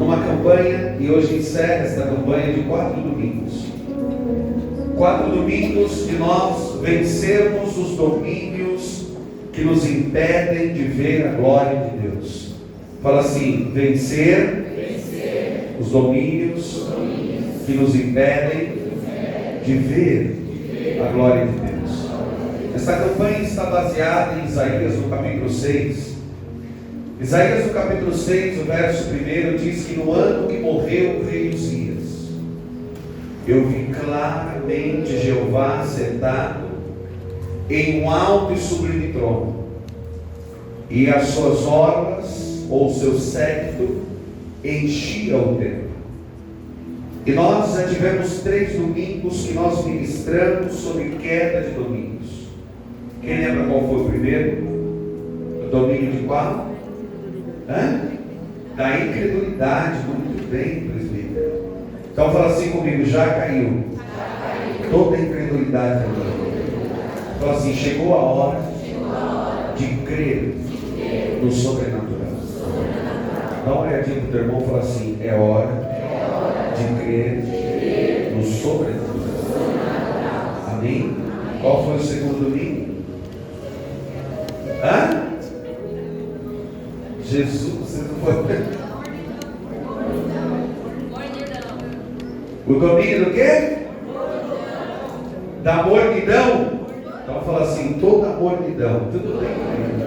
Uma campanha, e hoje encerra esta campanha de 4 domingos. 4 domingos de nós vencermos os domínios que nos impedem de ver a glória de Deus. Fala assim: vencer os domínios que nos impedem de ver a glória de Deus. Esta campanha está baseada em Isaías no capítulo 6. Isaías no capítulo 6, o verso 1 diz que no ano que morreu o rei Uzias, eu vi claramente Jeová sentado em um alto e sublime trono, e as suas orlas, ou seu séquito, enchia o templo. E nós já tivemos 3 domingos que nós ministramos sobre queda de domínios. Quem lembra qual foi o primeiro? O domínio de qual? Da incredulidade. Muito bem, presbítero. Então fala assim comigo: já caiu toda a incredulidade. Fala assim: chegou a hora de crer no sobrenatural. Dá uma olhadinha para o teu irmão e fala assim: é hora de crer no sobrenatural. Amém? Qual foi o segundo domingo? Jesus, você não foi. O domínio do quê? Da mordidão. Então fala assim: toda mordidão. Tudo bem comigo?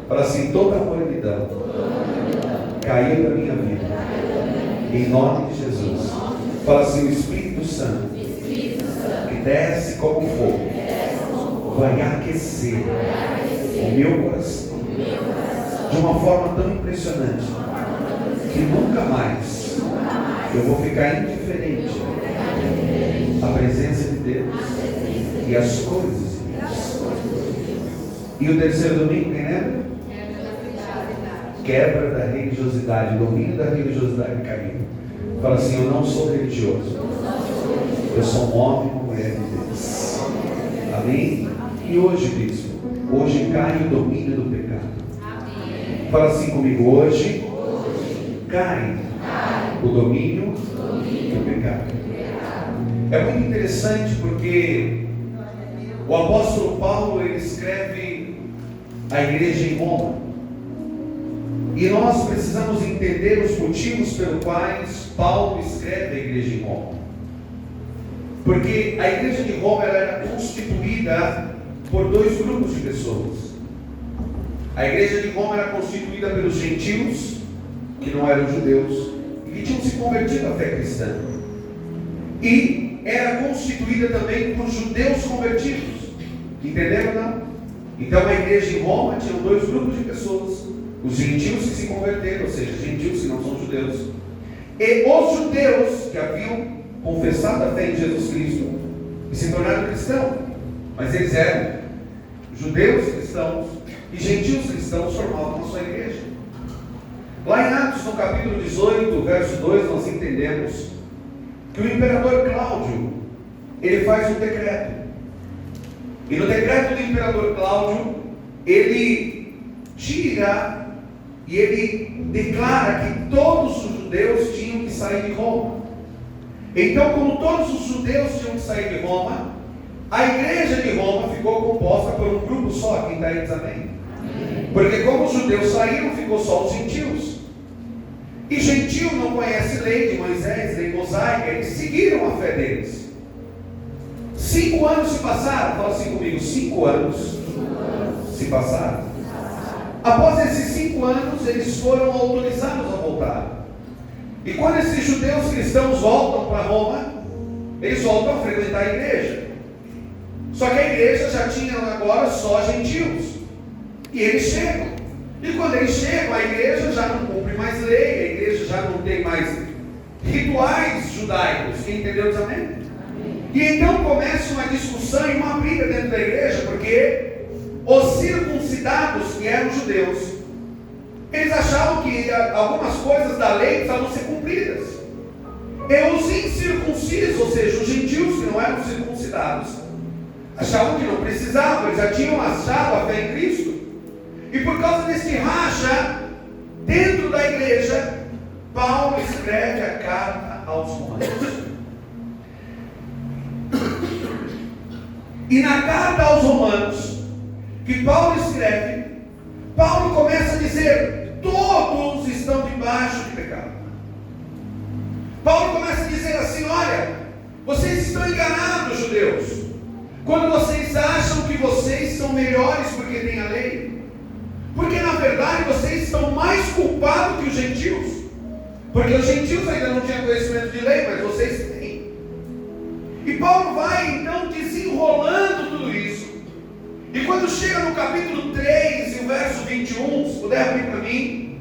Fala assim: toda mordidão caiu da minha vida, em nome de Jesus. Fala assim: o Espírito Santo que desce como fogo vai aquecer o meu coração de uma forma tão impressionante que nunca mais eu vou ficar indiferente à presença de Deus e às coisas de Deus. E o terceiro domingo, quem lembra? Quebra da religiosidade, domínio da religiosidade caiu. Fala assim: eu não sou religioso, eu sou um homem e uma mulher de Deus. Amém? E hoje, bispo, hoje cai o domínio do pecado. Fala assim comigo: hoje cai o domínio do pecado. É muito interessante porque o apóstolo Paulo, ele escreve a igreja em Roma, e nós precisamos entender os motivos pelos quais Paulo escreve a igreja em Roma. Porque a igreja de Roma ela era constituída por 2 grupos de pessoas. A igreja de Roma era constituída pelos gentios, que não eram judeus, e que tinham se convertido à fé cristã. E era constituída também por judeus convertidos. Entenderam, não? Então a igreja em Roma tinha 2 grupos de pessoas: os gentios que se converteram, ou seja, gentios que não são judeus, e os judeus que haviam confessado a fé em Jesus Cristo e se tornaram cristãos. Mas eles eram judeus cristãos e gentios cristãos, formavam a sua igreja. Lá em Atos, no capítulo 18, verso 2, nós entendemos que o imperador Cláudio, ele faz um decreto. E no decreto do imperador Cláudio, ele tira e ele declara que todos os judeus tinham que sair de Roma. Então, como todos os judeus tinham que sair de Roma, a igreja de Roma ficou composta por um grupo só. Quem está aí diz amém? Porque como os judeus saíram, ficou só os gentios. E gentio não conhece lei de Moisés, lei mosaica. Eles seguiram a fé deles. 5 anos se passaram. Fala assim comigo: 5 anos se passaram. Após esses 5 anos, eles foram autorizados a voltar. E quando esses judeus cristãos voltam para Roma, eles voltam a frequentar a igreja. Só que a igreja já tinha agora só gentios. E eles chegam. E quando eles chegam, a igreja já não cumpre mais lei, a igreja já não tem mais rituais judaicos. Quem entendeu diz amém? E então começa uma discussão e uma briga dentro da igreja, porque os circuncidados, que eram judeus, eles achavam que algumas coisas da lei precisavam ser cumpridas. E os incircuncisos, ou seja, os gentios que não eram circuncidados, achavam que não precisavam, eles já tinham achado a fé em Cristo. E por causa desse racha dentro da igreja, Paulo escreve a carta aos Romanos. E na carta aos Romanos, que Paulo escreve, Paulo começa a dizer: todos estão debaixo de pecado. Paulo começa a dizer assim: olha, vocês estão enganados, judeus, quando vocês acham que vocês são melhores porque têm a lei, porque na verdade vocês estão mais culpados que os gentios, porque os gentios ainda não tinham conhecimento de lei, mas vocês têm. E Paulo vai então desenrolando tudo isso, e quando chega no capítulo 3 e o verso 21, se puder abrir para mim,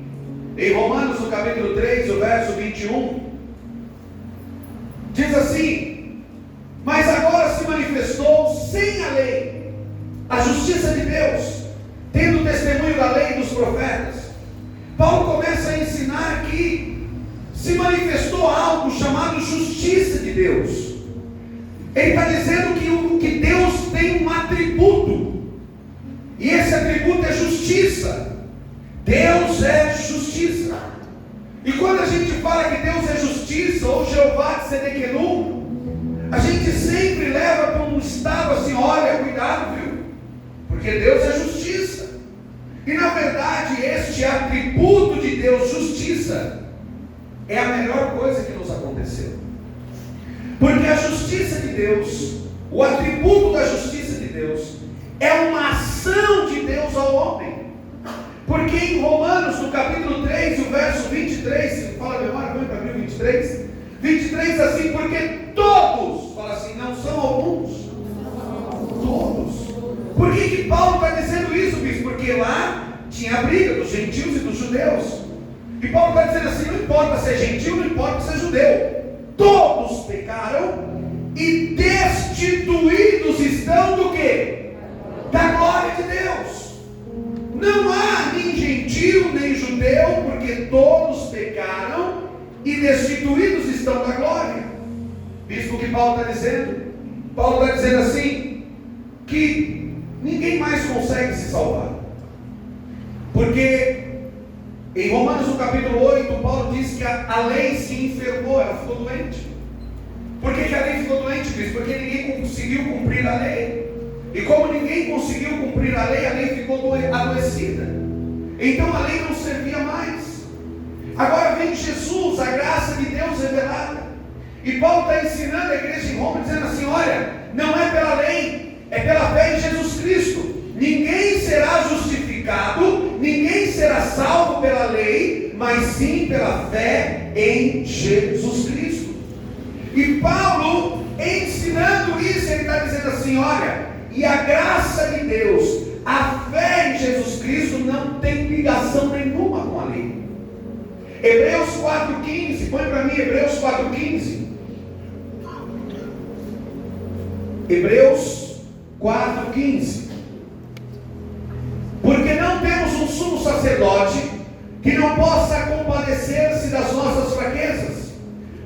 em Romanos no capítulo 3 o verso 21, diz assim: mas agora se manifestou sem a lei a justiça de Deus, tendo testemunho da lei e dos profetas. Paulo começa a ensinar que se manifestou algo chamado justiça de Deus. Ele está dizendo que Deus tem um atributo, e esse atributo é justiça. Deus é justiça. E quando a gente fala que Deus é justiça, ou Jeová de Sedequenu, a gente sempre leva para um estado assim: olha, cuidado, viu? Porque Deus é justiça. E na verdade, este atributo de Deus, justiça, é a melhor coisa que nos aconteceu. Porque a justiça de Deus, o atributo da justiça de Deus, é uma ação de Deus ao homem. Porque em Romanos, no capítulo 3, o verso 23, se fala a memória, põe para mim 23 assim: porque todos, fala assim, não são alguns, todos. Por que Paulo está dizendo isso, bispo? Porque lá tinha a briga dos gentios e dos judeus. E Paulo está dizendo assim: não importa se é gentil, não importa se é judeu, todos pecaram e destituídos estão do quê? Da glória de Deus. Não há nem gentil nem judeu, porque todos pecaram e destituídos estão da glória. Visto o que Paulo está dizendo? Paulo está dizendo assim, que ninguém mais consegue se salvar. Porque em Romanos no capítulo 8, Paulo diz que a lei se enfermou, ela ficou doente. Por que a lei ficou doente, bispo? Porque ninguém conseguiu cumprir a lei. E como ninguém conseguiu cumprir a lei ficou adoecida. Então a lei não servia mais. Agora vem Jesus, a graça de Deus revelada. E Paulo está ensinando a igreja em Roma, dizendo assim: olha, não é pela lei, é pela fé em Jesus Cristo. Ninguém será justificado, ninguém será salvo pela lei, mas sim pela fé em Jesus Cristo. E Paulo, ensinando isso, ele está dizendo assim: olha, e a graça de Deus, a fé em Jesus Cristo não tem ligação nenhuma com a lei. Hebreus 4,15, põe para mim Hebreus 4,15. Hebreus 4,15. Porque não temos um sumo sacerdote que não possa compadecer-se das nossas fraquezas,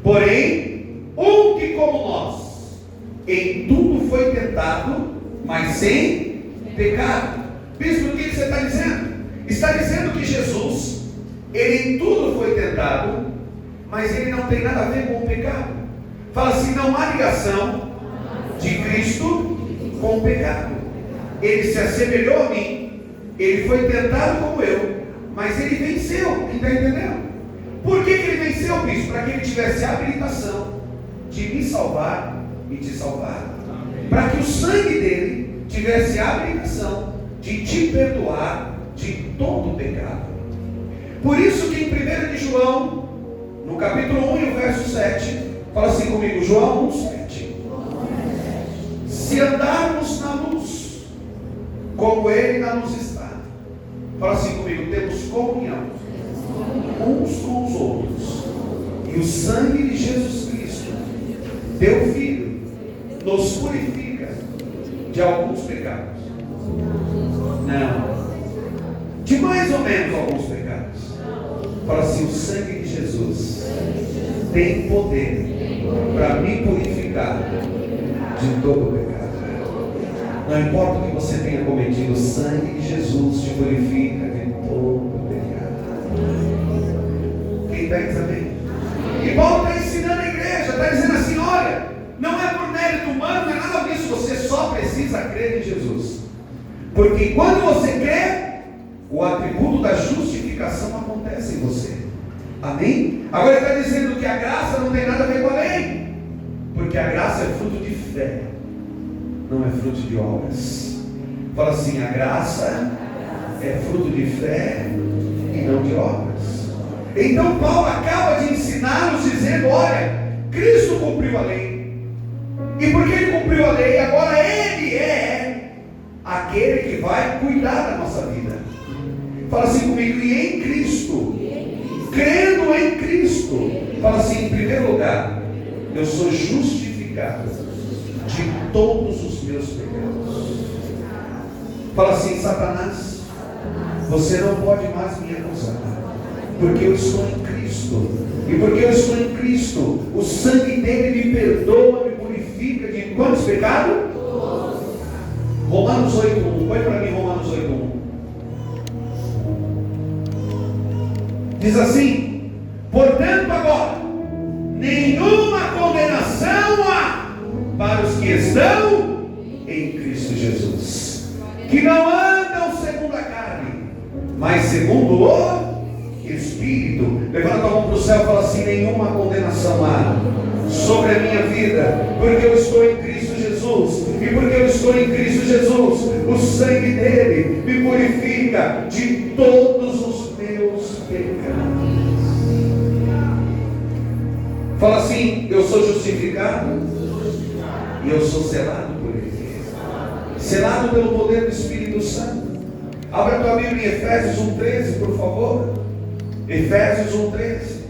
porém, um que como nós, em tudo foi tentado, mas sem pecado. Bispo, o que você está dizendo? Está dizendo que Jesus, ele em tudo foi tentado, mas ele não tem nada a ver com o pecado. Fala assim: não há ligação de Cristo com o pecado. Ele se assemelhou a mim, ele foi tentado como eu, mas ele venceu. Quem está entendendo? Por que ele venceu, bispo? Para que ele tivesse a habilitação de me salvar e te salvar. Para que o sangue dele tivesse a habilitação de te perdoar de todo o pecado. Por isso que em 1 de João, no capítulo 1 e o verso 7, fala assim comigo, João 1,7: se andarmos na luz, como ele na luz está, fala assim comigo, temos comunhão uns com os outros, e o sangue de Jesus Cristo, teu Filho, nos purifica de alguns pecados. Não, de mais ou menos alguns pecados. Fala assim: o sangue de Jesus tem poder para me purificar de todo pecado. Não importa o que você tenha cometido, o sangue de Jesus te purifica de todo pecado. Quem está entendendo? Porque quando você crê, o atributo da justificação acontece em você. Amém? Agora ele está dizendo que a graça não tem nada a ver com a lei, porque a graça é fruto de fé, não é fruto de obras. Fala assim: a graça é fruto de fé e não de obras. Então Paulo acaba de ensinar-nos dizendo: olha, Cristo cumpriu a lei, e porque Ele cumpriu a lei, agora Ele é aquele que vai cuidar da nossa vida. Fala assim comigo: e em Cristo, crendo em Cristo, fala assim, em primeiro lugar, eu sou justificado de todos os meus pecados. Fala assim: Satanás, você não pode mais me acusar, porque eu estou em Cristo. E porque eu estou em Cristo, o sangue dele me perdoa, me purifica de quantos pecados? Romanos 8:1. Põe para mim Romanos 8:1. Diz assim: portanto agora, nenhuma condenação há para os que estão em Cristo Jesus, que não andam segundo a carne, mas segundo o Espírito. Levanta a mão para o céu e fala assim: nenhuma condenação há sobre a minha vida, porque eu estou em Cristo Jesus. E porque eu estou em Cristo Jesus, o sangue dele me purifica de todos os meus pecados. Fala assim: eu sou justificado e eu sou selado por ele, selado pelo poder do Espírito Santo. Abra tua Bíblia em Efésios 1:13, por favor. Efésios 1:13.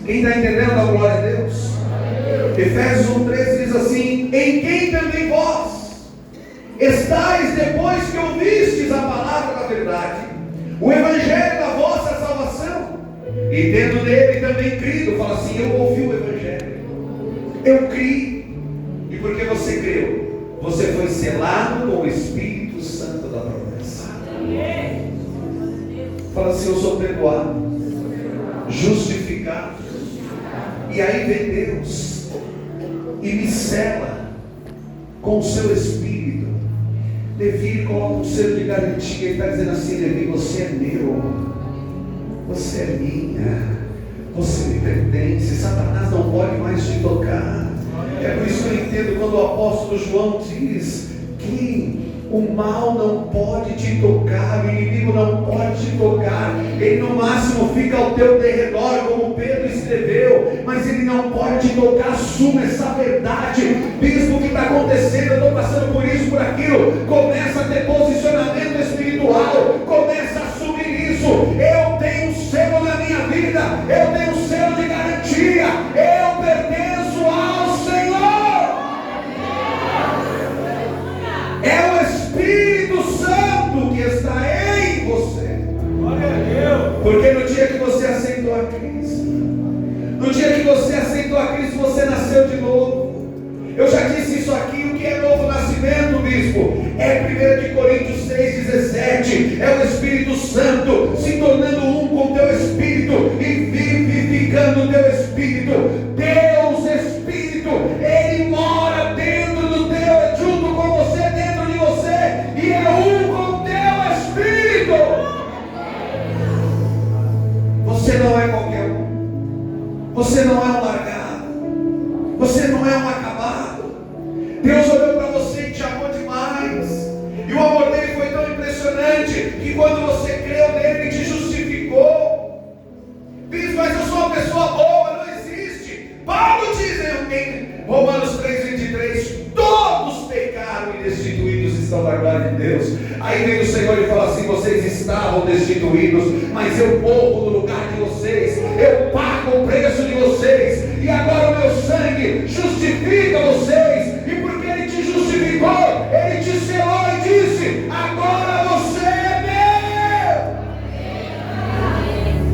Quem está entendendo a glória a Deus? Efésios 1:13 diz assim: em quem também vós estáis, depois que ouvistes a palavra da verdade, o evangelho da vossa salvação, e tendo nele também crido. Fala assim: eu ouvi o evangelho, eu criei, e porque você creu, você foi selado com o Espírito Santo da promessa. Fala assim: eu sou perdoado, justificado, e aí vem Deus e me sela com o seu Espírito. Levi coloca um selo de garantia. Ele está dizendo assim: Levi, você é meu, você é minha, você me pertence. Satanás não pode mais te tocar. É por isso que eu entendo quando o apóstolo João diz que o mal não pode te tocar, o inimigo não pode te tocar. Ele no máximo fica ao teu derredor, como Pedro escreveu, mas ele não pode te tocar. Assuma essa verdade. Bispo, o que está acontecendo? Eu estou passando por isso, por aquilo. Começa a ter posicionamento espiritual, começa a assumir isso. Eu tenho um selo na minha vida, eu tenho um selo de garantia, eu pertenço ao Senhor. É o Espírito Santo que está em você. Porque no dia que você aceitou a Cristo, no dia que você aceitou a Cristo, você nasceu de novo. Eu já disse isso aqui. O que é novo nascimento, bispo? É 1 Coríntios 6,17. É o Espírito Santo se tornando um com o teu Espírito e vivificando o teu Espírito. Deus Espírito, Ele mora dentro do teu, junto com você, dentro de você, e é um com o teu Espírito. Você não é qualquer um, você não é um largado, você não é um acabado. Deus olhou para você e te amou demais, e o amor dele foi tão impressionante que quando você creu nele, ele te justificou. Diz: mas eu sou uma pessoa boa. Não existe. Paulo diz em Romanos 3:23: todos pecaram e destituídos estão da glória de Deus. Aí vem o Senhor e fala assim: vocês estavam destituídos, mas eu morro no lugar de vocês, eu pago o preço de vocês, e agora o meu sangue justifica vocês. E porque ele te justificou, ele te selou e disse: agora você é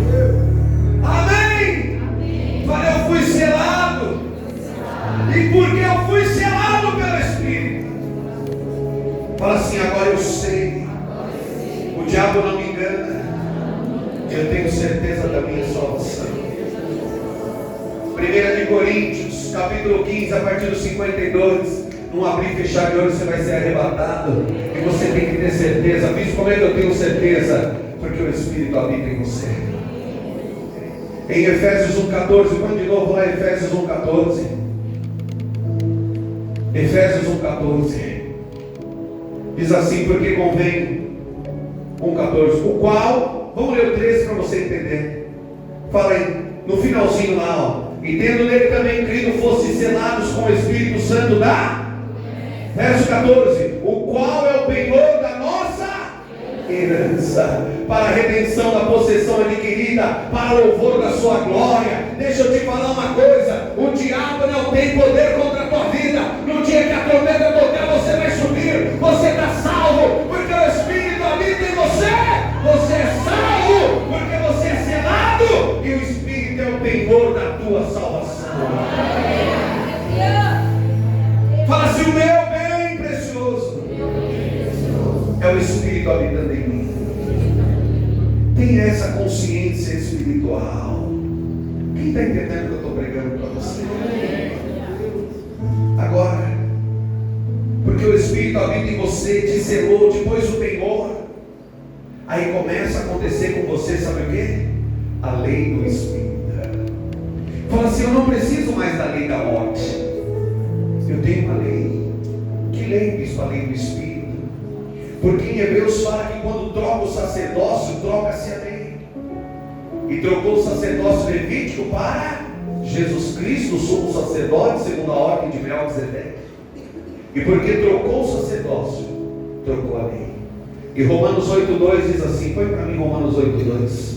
meu. Amém? Falei: eu fui selado. E porque eu fui selado pelo Espírito, fala assim: agora eu sei, o diabo não me engana, eu tenho certeza da minha salvação. 1 Coríntios, capítulo 15, a partir do 52, num abrir e fechar de olhos você vai ser arrebatado. E você tem que ter certeza. Bispo, como é que eu tenho certeza? Porque o Espírito habita em você. Em Efésios 1,14, põe de novo lá Efésios 1,14. Efésios 1,14 diz assim: porque convém, 1,14, o qual, vamos ler o 13 para você entender. Fala aí, no finalzinho lá, ó. E tendo nele também crido, fosse selados com o Espírito Santo da, verso 14, o qual é o penhor da nossa herança, para a redenção da possessão adquirida, para o louvor da sua glória. Deixa eu te falar uma coisa: o diabo não tem poder contra a tua vida. No dia que a trombeta tocar, você vai subir, você está salvo, porque o Espírito habita em você. Você é salvo, porque você é selado, e o Espírito é o penhor da tua salvação. Fala assim: o meu bem precioso é o Espírito habitando em mim. Tenha essa consciência espiritual. Quem está entendendo o que eu estou pregando para você? Agora, porque o Espírito habita em você, te selou, depois o penhor. Aí começa a acontecer com você, sabe o quê? A lei do Espírito. Fala assim: eu não preciso mais da lei da morte. Eu tenho uma lei. Que lei, bispo? A lei do Espírito. Porque em Hebreus fala que quando troca o sacerdócio, troca-se a lei. E trocou o sacerdócio levítico para Jesus Cristo, o sumo sacerdote, segundo a ordem de Melquisedeque. E porque trocou o sacerdócio, trocou a lei. E Romanos 8,2 diz assim: põe para mim Romanos 8,2.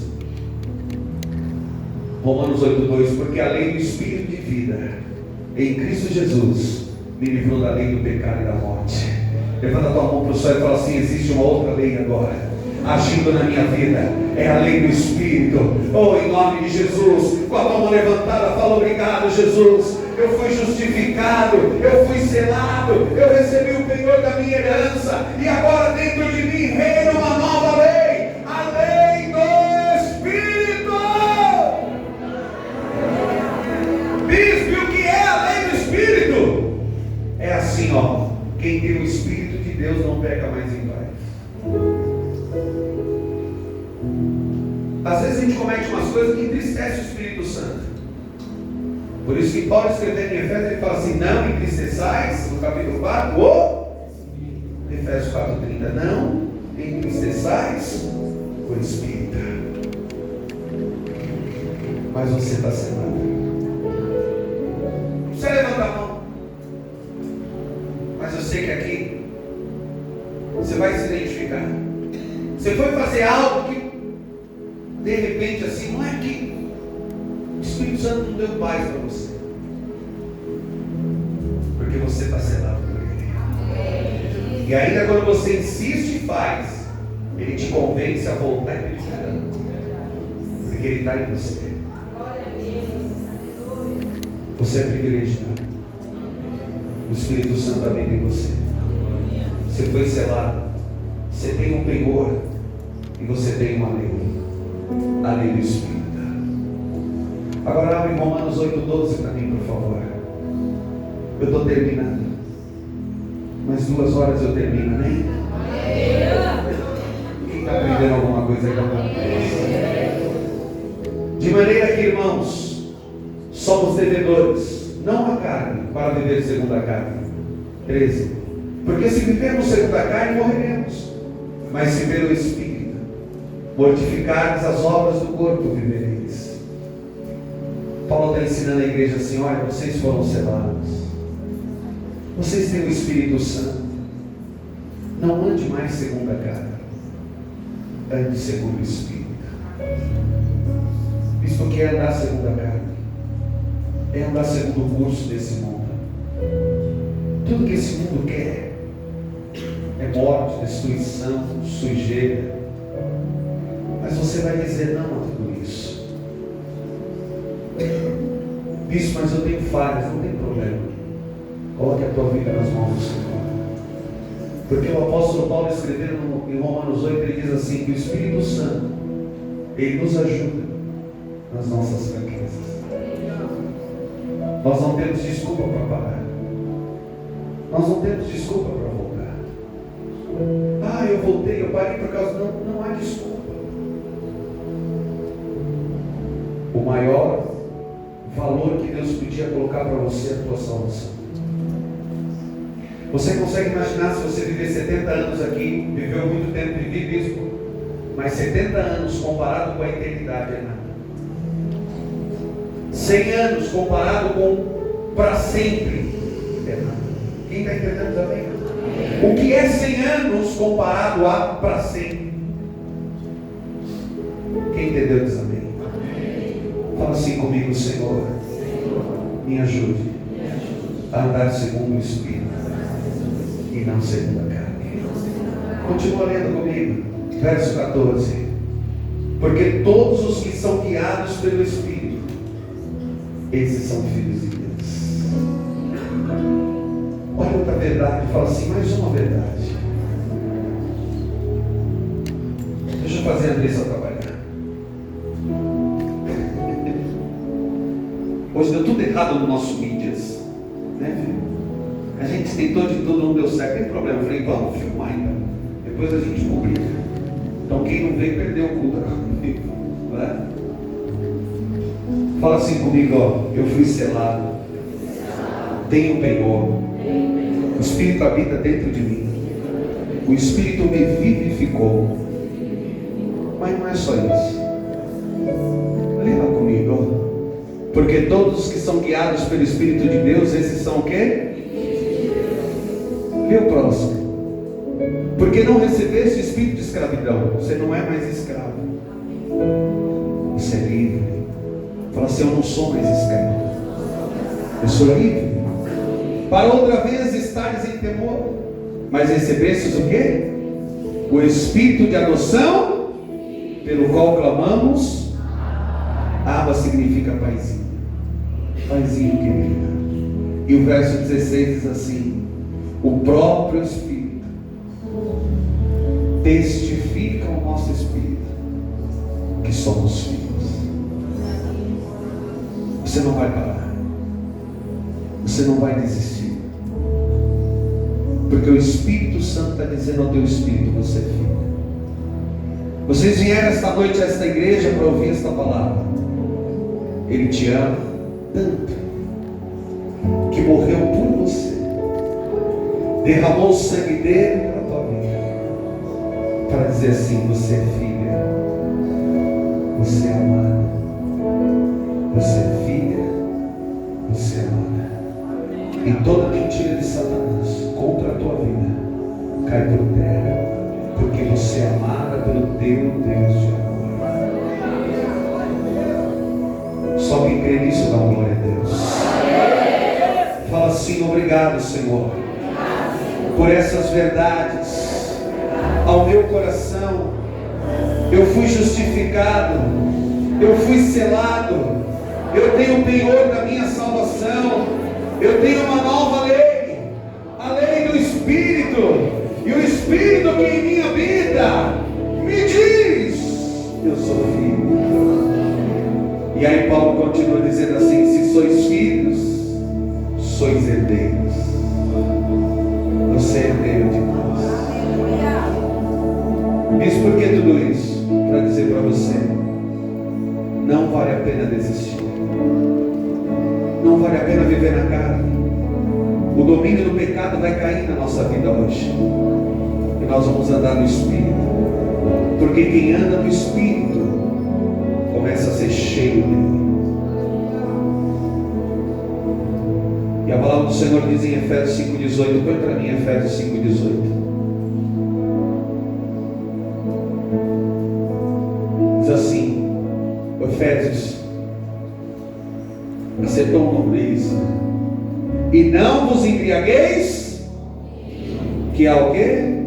Romanos 8,2: porque a lei do Espírito de vida em Cristo Jesus me livrou da lei do pecado e da morte. Levanta a tua mão para o céu e fala assim: existe uma outra lei agora agindo na minha vida, é a lei do Espírito. Oh, em nome de Jesus, com a tua mão levantada, fala: obrigado, Jesus. Eu fui justificado, eu fui selado, eu recebi o penhor da minha herança, e agora dentro de mim reina uma nova lei, a lei do Espírito. Bispo, o que é a lei do Espírito? É assim, ó: quem tem o Espírito de Deus não peca mais em paz. Às vezes a gente comete umas coisas que entristecem o Espírito Santo. Por isso que Paulo, escrevendo em Efésios, ele fala assim: não entristeçais, no capítulo 4, Efésios 4,30, não entristeçais o Espírito. Mas você está selado. Você levanta a mão. Mas eu sei que aqui você vai se identificar. Você foi fazer algo que de repente assim, não é que o Espírito Santo não deu paz para você, porque você está selado por Ele. E ainda quando você insiste e faz, Ele te convence a voltar e pedir perdão, porque Ele está em você. Você é privilegiado. O Espírito Santo habita em você. Você foi selado. Você tem um penhor e você tem uma lei, a lei do Espírito. Agora abre Romanos 8,12 para mim, por favor. Eu estou terminando. Mais 2 horas eu termino, né? Quem está aprendendo alguma coisa aí? De maneira que, irmãos, somos devedores, não a carne, para viver segundo a carne. 13. Porque se vivermos segundo a carne, morreremos. Mas se pelo Espírito mortificardes as obras do corpo, vivereis. Paulo está ensinando a igreja assim: olha, vocês foram selados, vocês têm o Espírito Santo. Não ande mais segundo a carne, ande segundo o Espírito. Isso que é andar segundo a carne, é andar segundo o curso desse mundo. Tudo que esse mundo quer é morte, destruição, sujeira. Mas você vai dizer não a tudo isso. Bispo, mas eu tenho falhas. Não tem problema. Coloque a tua vida nas mãos do Senhor. Porque o apóstolo Paulo, escrevendo em Romanos 8, ele diz assim: que o Espírito Santo, ele nos ajuda nas nossas fraquezas. Nós não temos desculpa para parar. Nós não temos desculpa para voltar. Ah, eu voltei, eu parei por causa... Não há desculpa. O maior valor que Deus podia colocar para você é a tua salvação. Você consegue imaginar se você viver 70 anos aqui, viveu muito tempo, vivi mesmo, mas 70 anos comparado com a eternidade é nada. 100 anos comparado com para sempre é nada. Quem está entendendo também? O que é 100 anos comparado a para sempre? Quem entendeu diz amém? Fala assim comigo: Senhor, me ajude a andar segundo o Espírito e não segundo a carne. Continua lendo comigo, verso 14. Porque todos os que são guiados pelo Espírito, esses são filhos de Deus. Olha outra verdade, fala assim, mais uma verdade. Deixa eu fazer a Andressa trabalhar. Hoje deu tudo errado no nosso mídias, né, filho? A gente tentou de tudo, não deu certo, não tem problema. Eu falei, vamos filmar então. Depois a gente publica. Então quem não veio perdeu o culto. Né? Fala assim comigo, ó. Eu fui selado. Tenho penhor. O Espírito habita dentro de mim. O Espírito me vivificou. Mas não é só isso. Lembra comigo, ó. Porque todos os que são guiados pelo Espírito de Deus, esses são o quê? Lê o próximo. Porque não recebeste o espírito de escravidão. Você não é mais escravo. Você é livre. Fala assim, eu não sou mais escravo. Eu sou livre. Para outra vez estares em temor. Mas recebestes o quê? O espírito de adoção, pelo qual clamamos. Abba significa paizinho. Paizinho querido. E o verso 16 diz assim: o próprio Espírito testifica ao nosso Espírito que somos filhos. Você não vai parar. Você não vai desistir. Porque o Espírito Santo está dizendo ao teu Espírito, você é filho. Vocês vieram esta noite a esta igreja para ouvir esta palavra. Ele te ama tanto que morreu por você, derramou o sangue dele pela tua vida, para dizer assim, você é filha, você é amada, você é filha, você é amada. E toda mentira de Satanás contra a tua vida cai por terra, porque você é amada pelo teu Deus de amor. Só quem crê nisso dá glória a Deus. Fala assim, obrigado, Senhor, por essas verdades ao meu coração. Eu fui justificado, eu fui selado, eu tenho o penhor da minha salvação, eu tenho uma nova lei, a lei do Espírito, e o Espírito que em mim habita me diz, eu sou filho. E aí Paulo continua dizendo assim, se sois filhos, sois herdeiros. Você é herdeiro de Deus. Diz por que tudo isso? Para dizer para você, não vale a pena desistir. Não vale a pena viver na carne. O domínio do pecado vai cair na nossa vida hoje. E nós vamos andar no Espírito. Porque quem anda no Espírito começa a ser cheio dele. E a palavra do Senhor diz em Efésios 5,18. Põe para mim Efésios 5,18. Diz assim, Efésios, acertou o nome isso. E não vos embriagueis, que é o quê?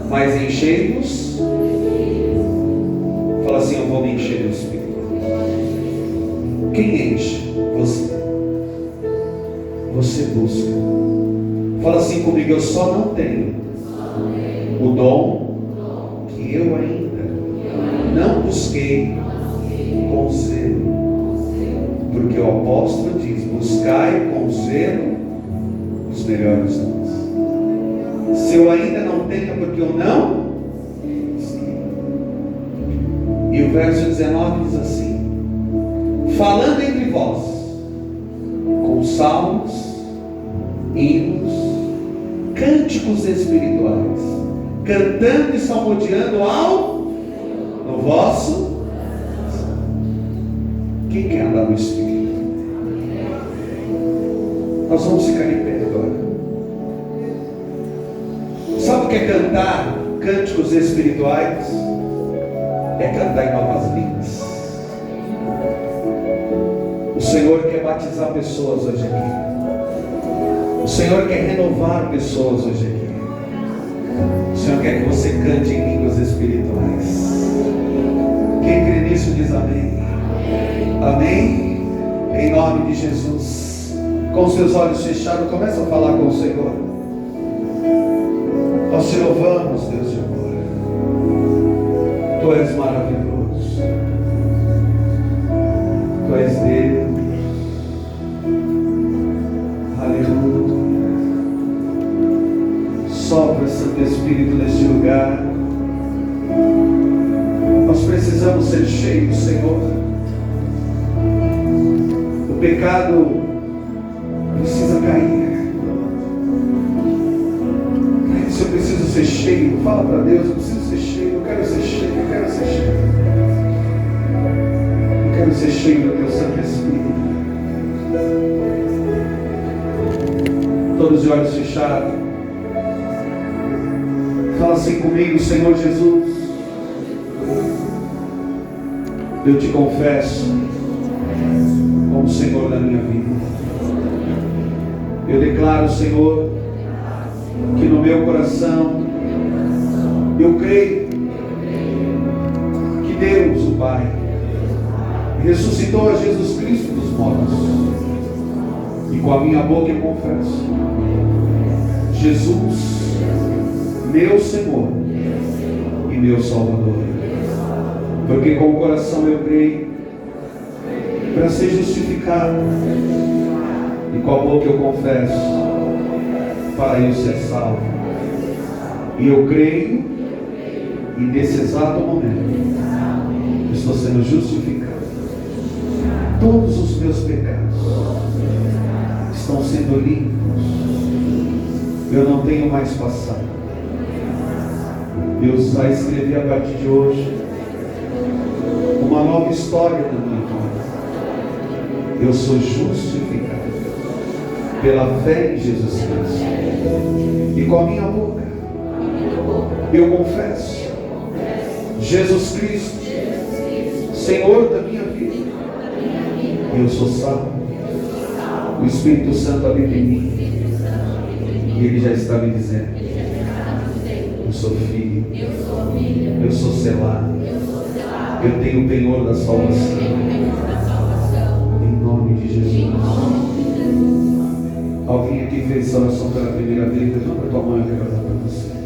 Mas enchei-vos. Fala assim, eu vou me encher do Espírito. Quem enche? Você. Você busca. Fala assim comigo, eu só não tenho o dom que eu ainda não busquei com zelo. Porque o apóstolo diz, buscai com zelo o os melhores dons. Se eu ainda não tenho, é porque eu não. E o verso 19 diz assim: falando entre vós, com salmos, hinos, cânticos espirituais, cantando e salmodiando no vosso. Quem quer andar no Espírito? Nós vamos ficar em pé agora. Sabe o que é cantar cânticos espirituais? É cantar em novas línguas. O Senhor quer batizar pessoas hoje aqui. O Senhor quer renovar pessoas hoje aqui. O Senhor quer que você cante em línguas espirituais. Quem crê nisso diz amém. Amém. Em nome de Jesus. Com seus olhos fechados, começa a falar com o Senhor. Nós te louvamos, Deus de amor. Tu és maravilhoso. Tu és Deus. Aleluia. Sopra, Santo Espírito, neste lugar. Nós precisamos ser cheios, Senhor. O pecado precisa cair. Se eu preciso ser cheio, fala para Deus: eu preciso ser cheio, eu quero ser cheio, eu quero ser cheio. Eu quero ser cheio do teu Santo Espírito. Todos de olhos fechados. Fala assim comigo: Senhor Jesus, eu te confesso como Senhor da minha vida. Eu declaro, Senhor, que no meu coração eu creio que Deus, o Pai, ressuscitou a Jesus Cristo dos mortos, e com a minha boca eu confesso: Jesus, meu Senhor e meu Salvador. Porque com o coração eu creio para ser justificado, e com a boca eu confesso para eu ser salvo. E eu creio, e nesse exato momento estou sendo justificado. Todos os meus pecados estão sendo limpos. Eu não tenho mais passado. Deus vai escrever a partir de hoje uma nova história na minha vida. Eu sou justificado pela fé em Jesus Cristo. E com a minha boca eu confesso: Jesus Cristo, Senhor da minha vida. Eu sou salvo. O Espírito Santo habita em mim. E Ele já está me dizendo: eu sou filho, eu sou selado, eu tenho o penhor da salvação. Em nome de Jesus. Alguém aqui fez essa oração pela primeira vez? Levanta a tua mão, eu quero orar para você.